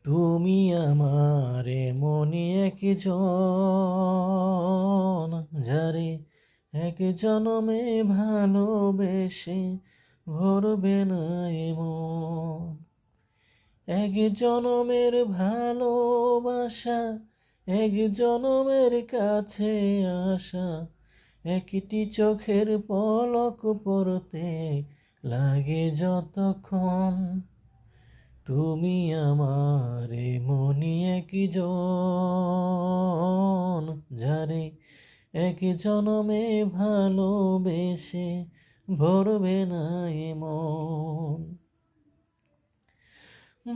তুমি আমার এমনই একজন, যারে এক জনমে ভালোবেসে ভরবে না এমন। এক জনমের ভালোবাসা, এক জনমের কাছে আসা, একটি চোখের পলক পড়তে লাগে যতক্ষণ। তুমি আমার এমনই একজন, যারে এক জনমে ভালোবেসে ভরবে না এমন।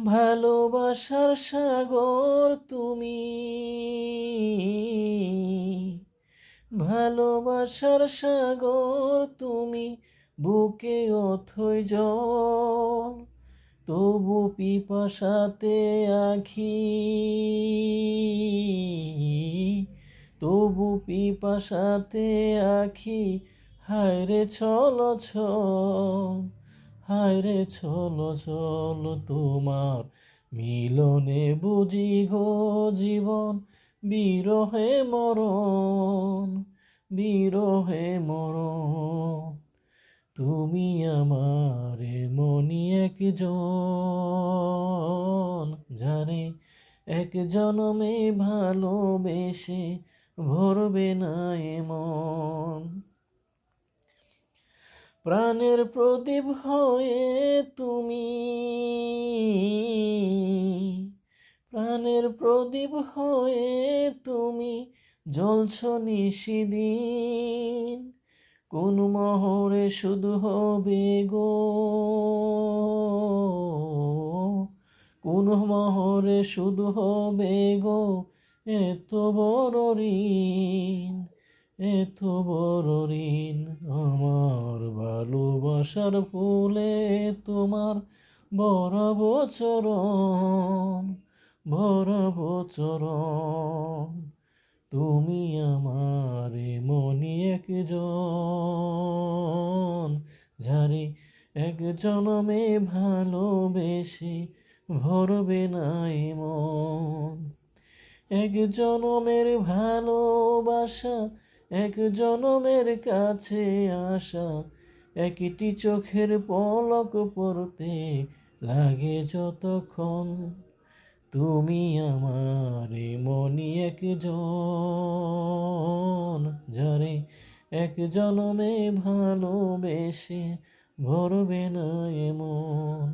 ভালোবাসার সাগর তুমি, ভালোবাসার সাগর তুমি, বুকে অথই জল, তবু পিপাসাতে আখি, তবু পিপাসাতে আখি, হায়রে চলো চল, হায়রে চলো চলো তোমার মিলনে বুঝি গো জীবন, বিরহে মরণ, বিরহে মরণ। তুমি আমার এমনই একজন, যারে এক জনমে ভালোবেসে ভরবে না এমন। প্রাণের প্রদীপ হয়ে তুমি, প্রাণের প্রদীপ হয়ে তুমি জ্বলছ নিশিদিন। কোন মোহরে শুধু হবে গো, কোন মোহরে শুধু হবে গো এত বড় ঋণ, এত বড় ঋণ। আমার ভালোবাসার ফুলে তোমার ভরাবো চরণ, ভরাবো চরণ। তুমি আমার এমনই একজন, যারে এক জনমে ভালোবেসে ভরবে না এমন। এক জনমের ভালোবাসা, এক জনমের কাছে আসা, একটি চোখের পলক পড়তে লাগে যতক্ষণ। তুমি আমার এমনই একজন, যারে এক জনমে ভালোবেসে ভরবে না এমন।